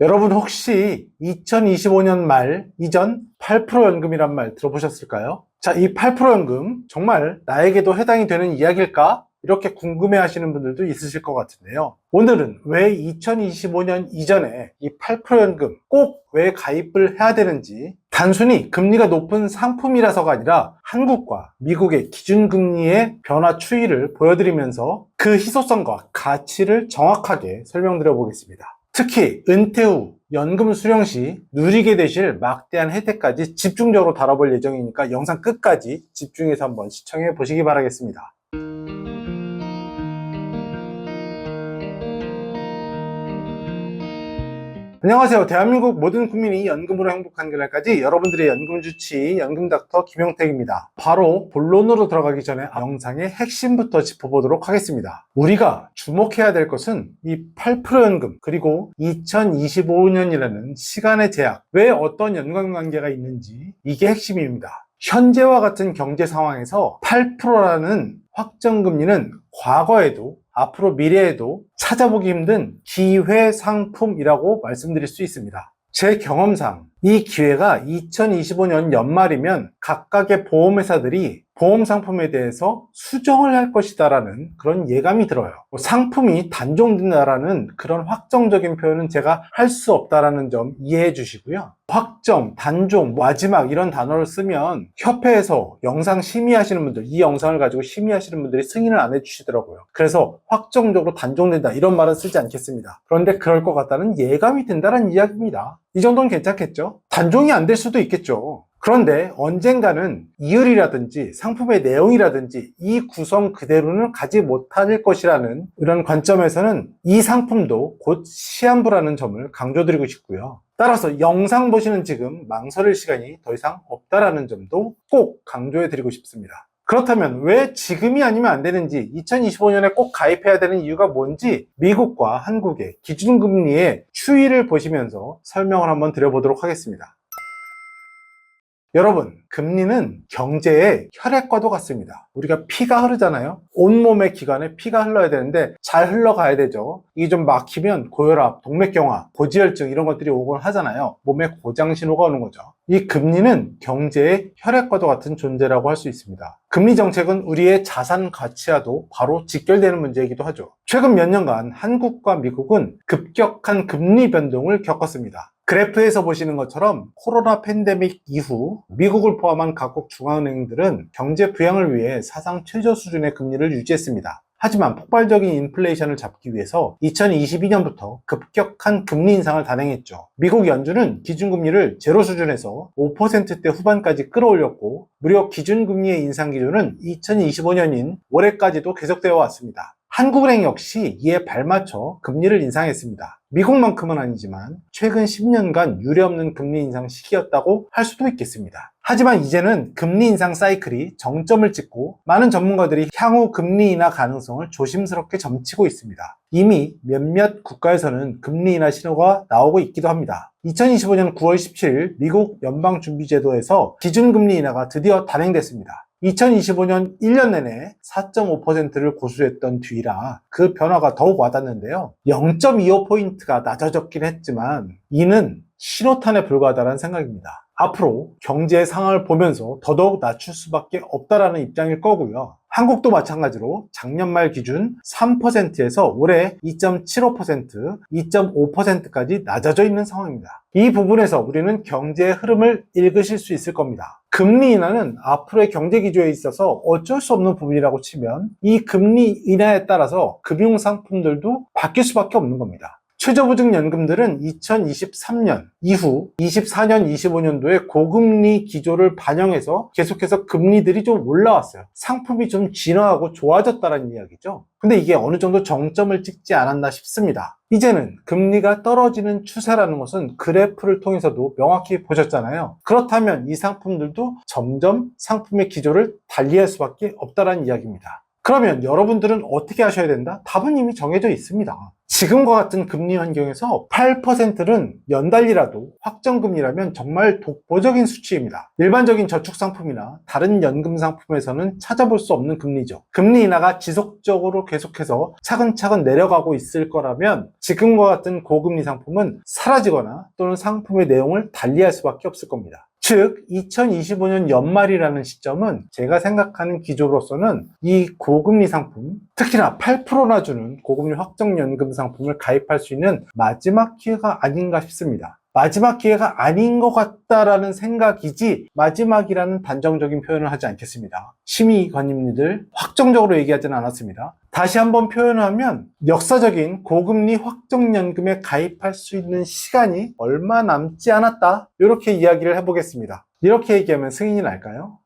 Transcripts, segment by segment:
여러분 혹시 2025년 말 이전 8% 연금이란 말 들어보셨을까요? 자, 이 8% 연금 정말 나에게도 해당이 되는 이야기일까? 이렇게 궁금해 하시는 분들도 있으실 것 같은데요. 오늘은 왜 2025년 이전에 이 8% 연금 꼭 왜 가입을 해야 되는지, 단순히 금리가 높은 상품이라서가 아니라 한국과 미국의 기준금리의 변화 추이를 보여드리면서 그 희소성과 가치를 정확하게 설명드려 보겠습니다. 특히 은퇴 후 연금 수령 시 누리게 되실 막대한 혜택까지 집중적으로 다뤄볼 예정이니까 영상 끝까지 집중해서 한번 시청해 보시기 바라겠습니다. 안녕하세요. 대한민국 모든 국민이 연금으로 행복한 그날까지 여러분들의 연금 주치 연금 닥터 김용택입니다. 바로 본론으로 들어가기 전에 영상의 핵심부터 짚어보도록 하겠습니다. 우리가 주목해야 될 것은 이 8% 연금 그리고 2025년이라는 시간의 제약, 왜 어떤 연관관계가 있는지, 이게 핵심입니다. 현재와 같은 경제 상황에서 8%라는 확정금리는 과거에도 앞으로 미래에도 찾아보기 힘든 기회 상품이라고 말씀드릴 수 있습니다. 제 경험상 이 기회가 2025년 연말이면 각각의 보험회사들이 보험 상품에 대해서 수정을 할 것이다라는 그런 예감이 들어요. 상품이 단종된다라는 그런 확정적인 표현은 제가 할 수 없다라는 점 이해해 주시고요. 확정, 단종, 마지막 이런 단어를 쓰면 협회에서 영상 심의하시는 분들, 이 영상을 가지고 심의하시는 분들이 승인을 안 해주시더라고요. 그래서 확정적으로 단종된다 이런 말은 쓰지 않겠습니다. 그런데 그럴 것 같다는 예감이 든다는 이야기입니다. 이 정도는 괜찮겠죠? 단종이 안 될 수도 있겠죠. 그런데 언젠가는 이율이라든지 상품의 내용이라든지 이 구성 그대로는 가지 못할 것이라는 이런 관점에서는 이 상품도 곧 시한부라는 점을 강조드리고 싶고요. 따라서 영상 보시는 지금 망설일 시간이 더 이상 없다라는 점도 꼭 강조해드리고 싶습니다. 그렇다면 왜 지금이 아니면 안 되는지, 2025년에 꼭 가입해야 되는 이유가 뭔지 미국과 한국의 기준금리의 추이를 보시면서 설명을 한번 드려보도록 하겠습니다. 여러분, 금리는 경제의 혈액과도 같습니다. 우리가 피가 흐르잖아요. 온몸의 기관에 피가 흘러야 되는데 잘 흘러가야 되죠. 이게 좀 막히면 고혈압, 동맥경화, 고지혈증 이런 것들이 오곤 하잖아요. 몸에 고장 신호가 오는 거죠. 이 금리는 경제의 혈액과도 같은 존재라고 할 수 있습니다. 금리 정책은 우리의 자산 가치와도 바로 직결되는 문제이기도 하죠. 최근 몇 년간 한국과 미국은 급격한 금리 변동을 겪었습니다. 그래프에서 보시는 것처럼 코로나 팬데믹 이후 미국을 포함한 각국 중앙은행들은 경제 부양을 위해 사상 최저 수준의 금리를 유지했습니다. 하지만 폭발적인 인플레이션을 잡기 위해서 2022년부터 급격한 금리 인상을 단행했죠. 미국 연준은 기준금리를 제로 수준에서 5%대 후반까지 끌어올렸고, 무려 기준금리의 인상 기준은 2025년인 올해까지도 계속되어 왔습니다. 한국은행 역시 이에 발맞춰 금리를 인상했습니다. 미국만큼은 아니지만 최근 10년간 유례없는 금리 인상 시기였다고 할 수도 있겠습니다. 하지만 이제는 금리 인상 사이클이 정점을 찍고 많은 전문가들이 향후 금리 인하 가능성을 조심스럽게 점치고 있습니다. 이미 몇몇 국가에서는 금리 인하 신호가 나오고 있기도 합니다. 2025년 9월 17일 미국 연방준비제도에서 기준금리 인하가 드디어 단행됐습니다. 2025년 1년 내내 4.5%를 고수했던 뒤라 그 변화가 더욱 와닿는데요. 0.25포인트가 낮아졌긴 했지만 이는 신호탄에 불과하다는 생각입니다. 앞으로 경제의 상황을 보면서 더더욱 낮출 수밖에 없다라는 입장일 거고요. 한국도 마찬가지로 작년 말 기준 3%에서 올해 2.75%, 2.5%까지 낮아져 있는 상황입니다. 이 부분에서 우리는 경제의 흐름을 읽으실 수 있을 겁니다. 금리 인하는 앞으로의 경제 기조에 있어서 어쩔 수 없는 부분이라고 치면 이 금리 인하에 따라서 금융상품들도 바뀔 수밖에 없는 겁니다. 최저보증연금들은 2023년 이후 24년, 25년도에 고금리 기조를 반영해서 계속해서 금리들이 좀 올라왔어요. 상품이 좀 진화하고 좋아졌다는 이야기죠. 근데 이게 어느 정도 정점을 찍지 않았나 싶습니다. 이제는 금리가 떨어지는 추세라는 것은 그래프를 통해서도 명확히 보셨잖아요. 그렇다면 이 상품들도 점점 상품의 기조를 달리할 수밖에 없다는 이야기입니다. 그러면 여러분들은 어떻게 하셔야 된다? 답은 이미 정해져 있습니다. 지금과 같은 금리 환경에서 8%는 연달리라도 확정금리라면 정말 독보적인 수치입니다. 일반적인 저축상품이나 다른 연금 상품에서는 찾아볼 수 없는 금리죠. 금리 인하가 지속적으로 계속해서 차근차근 내려가고 있을 거라면 지금과 같은 고금리 상품은 사라지거나 또는 상품의 내용을 달리할 수밖에 없을 겁니다. 즉 2025년 연말이라는 시점은 제가 생각하는 기조로서는 이 고금리 상품, 특히나 8%나 주는 고금리 확정연금 상품을 가입할 수 있는 마지막 기회가 아닌가 싶습니다. 마지막 기회가 아닌 것 같다라는 생각이지 마지막이라는 단정적인 표현을 하지 않겠습니다. 심의관님들 확정적으로 얘기하지는 않았습니다. 다시 한번 표현을 하면 역사적인 고금리 확정연금에 가입할 수 있는 시간이 얼마 남지 않았다, 이렇게 이야기를 해보겠습니다. 이렇게 얘기하면 승인이 날까요?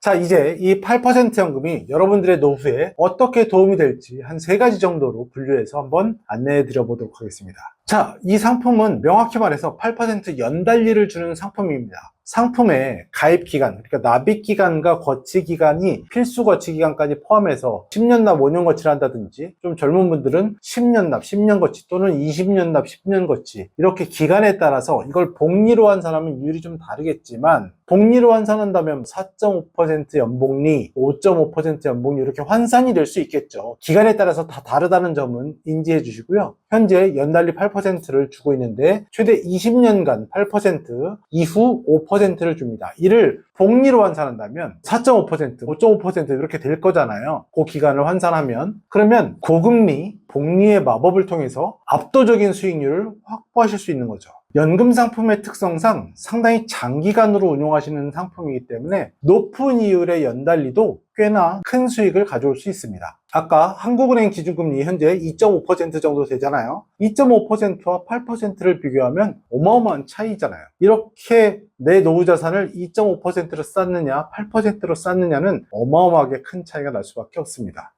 자, 이제 이 8% 연금이 여러분들의 노후에 어떻게 도움이 될지 한 3가지 정도로 분류해서 한번 안내해 드려 보도록 하겠습니다. 자, 이 상품은 명확히 말해서 8% 연달리를 주는 상품입니다. 상품의 가입 기간, 그러니까 납입 기간과 거치 기간이 필수 거치 기간까지 포함해서 10년 납 5년 거치를 한다든지, 좀 젊은 분들은 10년 납 10년 거치 또는 20년 납 10년 거치, 이렇게 기간에 따라서 이걸 복리로 환산하면 이율이 좀 다르겠지만, 복리로 환산한다면 4.5% 연복리, 5.5% 연복리 이렇게 환산이 될 수 있겠죠. 기간에 따라서 다 다르다는 점은 인지해 주시고요. 현재 연달리 8%를 주고 있는데 최대 20년간 8%, 이후 5%를 줍니다. 이를 복리로 환산한다면 4.5%, 5.5% 이렇게 될 거잖아요. 그 기간을 환산하면. 그러면 고금리, 복리의 마법을 통해서 압도적인 수익률을 확보하실 수 있는 거죠. 연금 상품의 특성상 상당히 장기간으로 운용하시는 상품이기 때문에 높은 이율의 연달리도 꽤나 큰 수익을 가져올 수 있습니다. 아까 한국은행 기준금리 현재 2.5% 정도 되잖아요. 2.5%와 8%를 비교하면 어마어마한 차이잖아요. 이렇게 내 노후 자산을 2.5%로 쌓느냐 8%로 쌓느냐는 어마어마하게 큰 차이가 날 수밖에 없습니다.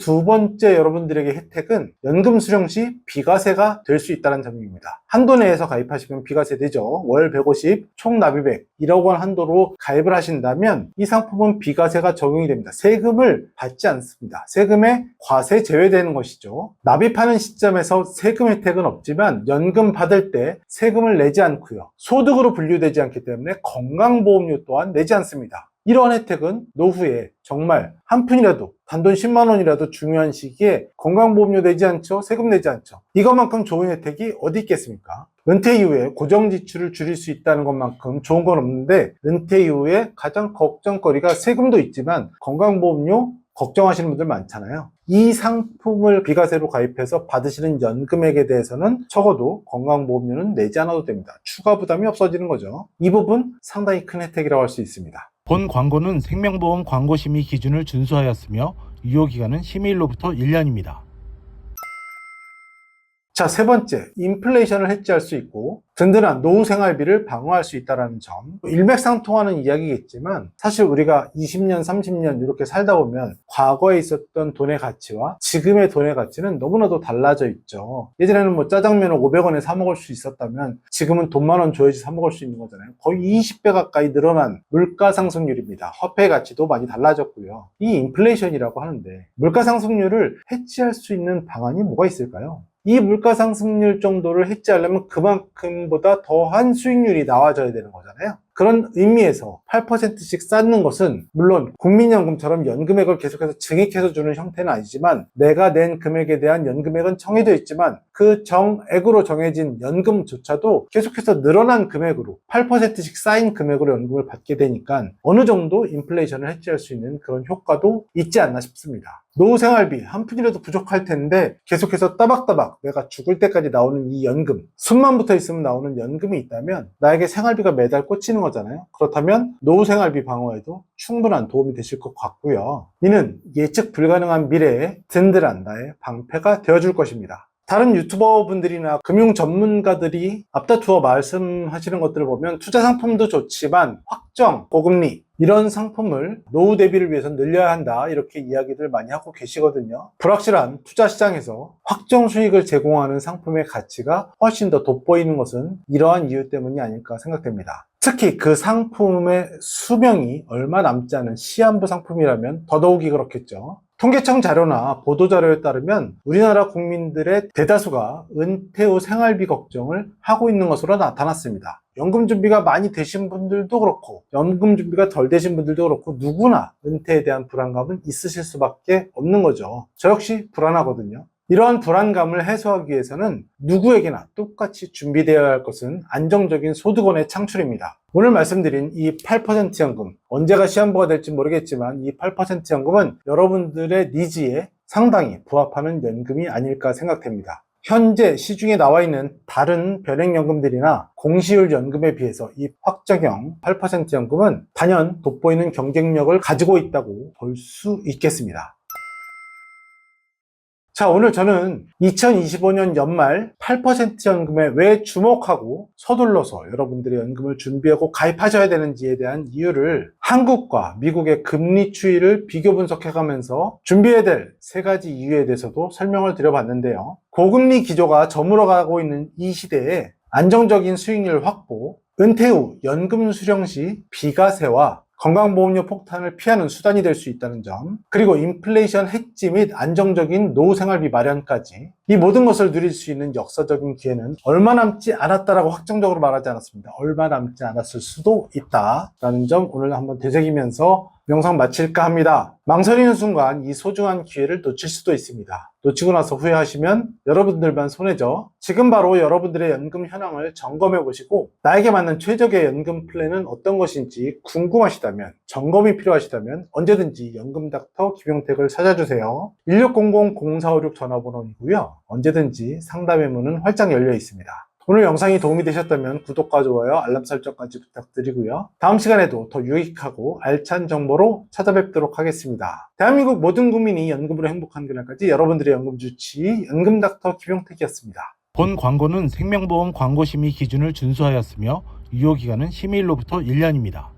두 번째 여러분들에게 혜택은 연금 수령 시 비과세가 될 수 있다는 점입니다. 한도 내에서 가입하시면 비과세 되죠. 월 150, 총 납입액 1억 원 한도로 가입을 하신다면 이 상품은 비과세가 적용이 됩니다. 세금을 받지 않습니다. 세금에 과세 제외되는 것이죠. 납입하는 시점에서 세금 혜택은 없지만 연금 받을 때 세금을 내지 않고요. 소득으로 분류되지 않기 때문에 건강보험료 또한 내지 않습니다. 이러한 혜택은 노후에 정말 한 푼이라도, 단돈 10만 원이라도 중요한 시기에 건강보험료 내지 않죠? 세금 내지 않죠? 이것만큼 좋은 혜택이 어디 있겠습니까? 은퇴 이후에 고정지출을 줄일 수 있다는 것만큼 좋은 건 없는데, 은퇴 이후에 가장 걱정거리가 세금도 있지만 건강보험료 걱정하시는 분들 많잖아요. 이 상품을 비과세로 가입해서 받으시는 연금액에 대해서는 적어도 건강보험료는 내지 않아도 됩니다. 추가 부담이 없어지는 거죠. 이 부분 상당히 큰 혜택이라고 할 수 있습니다. 본 광고는 생명보험 광고심의 기준을 준수하였으며 유효기간은 심의일로부터 1년입니다. 자, 세 번째, 인플레이션을 해지할 수 있고 든든한 노후 생활비를 방어할 수 있다는 점. 일맥상통하는 이야기겠지만 사실 우리가 20년, 30년 이렇게 살다 보면 과거에 있었던 돈의 가치와 지금의 돈의 가치는 너무나도 달라져 있죠. 예전에는 뭐 짜장면을 500원에 사 먹을 수 있었다면 지금은 돈 10,000원 줘야지 사 먹을 수 있는 거잖아요. 거의 20배 가까이 늘어난 물가 상승률입니다. 화폐 가치도 많이 달라졌고요. 이 인플레이션이라고 하는데 물가 상승률을 해지할 수 있는 방안이 뭐가 있을까요? 이 물가 상승률 정도를 해지하려면 그만큼보다 더한 수익률이 나와줘야 되는 거잖아요. 그런 의미에서 8%씩 쌓는 것은 물론 국민연금처럼 연금액을 계속해서 증액해서 주는 형태는 아니지만 내가 낸 금액에 대한 연금액은 정해져 있지만 그 정액으로 정해진 연금조차도 계속해서 늘어난 금액으로 8%씩 쌓인 금액으로 연금을 받게 되니까 어느 정도 인플레이션을 해지할 수 있는 그런 효과도 있지 않나 싶습니다. 노후 생활비 한 푼이라도 부족할 텐데 계속해서 따박따박 내가 죽을 때까지 나오는 이 연금, 숨만 붙어 있으면 나오는 연금이 있다면 나에게 생활비가 매달 꽂히는 거잖아요. 그렇다면 노후 생활비 방어에도 충분한 도움이 되실 것 같고요. 이는 예측 불가능한 미래에 든든한 나의 방패가 되어줄 것입니다. 다른 유튜버 분들이나 금융 전문가들이 앞다투어 말씀하시는 것들을 보면 투자 상품도 좋지만 확정, 고금리 이런 상품을 노후 대비를 위해서 늘려야 한다 이렇게 이야기들 많이 하고 계시거든요. 불확실한 투자 시장에서 확정 수익을 제공하는 상품의 가치가 훨씬 더 돋보이는 것은 이러한 이유 때문이 아닐까 생각됩니다. 특히 그 상품의 수명이 얼마 남지 않은 시한부 상품이라면 더더욱이 그렇겠죠. 통계청 자료나 보도자료에 따르면 우리나라 국민들의 대다수가 은퇴 후 생활비 걱정을 하고 있는 것으로 나타났습니다. 연금 준비가 많이 되신 분들도 그렇고 연금 준비가 덜 되신 분들도 그렇고 누구나 은퇴에 대한 불안감은 있으실 수밖에 없는 거죠. 저 역시 불안하거든요. 이러한 불안감을 해소하기 위해서는 누구에게나 똑같이 준비되어야 할 것은 안정적인 소득원의 창출입니다. 오늘 말씀드린 이 8% 연금, 언제가 시한부가 될지 모르겠지만 이 8% 연금은 여러분들의 니즈에 상당히 부합하는 연금이 아닐까 생각됩니다. 현재 시중에 나와 있는 다른 변액연금들이나 공시율 연금에 비해서 이 확정형 8% 연금은 단연 돋보이는 경쟁력을 가지고 있다고 볼 수 있겠습니다. 자, 오늘 저는 2025년 연말 8% 연금에 왜 주목하고 서둘러서 여러분들의 연금을 준비하고 가입하셔야 되는지에 대한 이유를 한국과 미국의 금리 추이를 비교 분석해가면서 준비해야 될 3가지 이유에 대해서도 설명을 드려봤는데요. 고금리 기조가 저물어가고 있는 이 시대에 안정적인 수익률 확보, 은퇴 후 연금 수령 시 비과세와 건강보험료 폭탄을 피하는 수단이 될 수 있다는 점, 그리고 인플레이션 해지 및 안정적인 노후 생활비 마련까지 이 모든 것을 누릴 수 있는 역사적인 기회는 얼마 남지 않았다라고 확정적으로 말하지 않았습니다. 얼마 남지 않았을 수도 있다라는 점 오늘 한번 되새기면서 영상 마칠까 합니다. 망설이는 순간 이 소중한 기회를 놓칠 수도 있습니다. 놓치고 나서 후회하시면 여러분들만 손해죠. 지금 바로 여러분들의 연금 현황을 점검해 보시고 나에게 맞는 최적의 연금 플랜은 어떤 것인지 궁금하시다면, 점검이 필요하시다면 언제든지 연금닥터 김용택을 찾아주세요. 1600-0456 전화번호이고요. 언제든지 상담의 문은 활짝 열려 있습니다. 오늘 영상이 도움이 되셨다면 구독과 좋아요, 알람 설정까지 부탁드리고요. 다음 시간에도 더 유익하고 알찬 정보로 찾아뵙도록 하겠습니다. 대한민국 모든 국민이 연금으로 행복한 그날까지 여러분들의 연금 주치 연금닥터 김용택이었습니다. 본 광고는 생명보험 광고심의 기준을 준수하였으며 유효기간은 심의일로부터 1년입니다.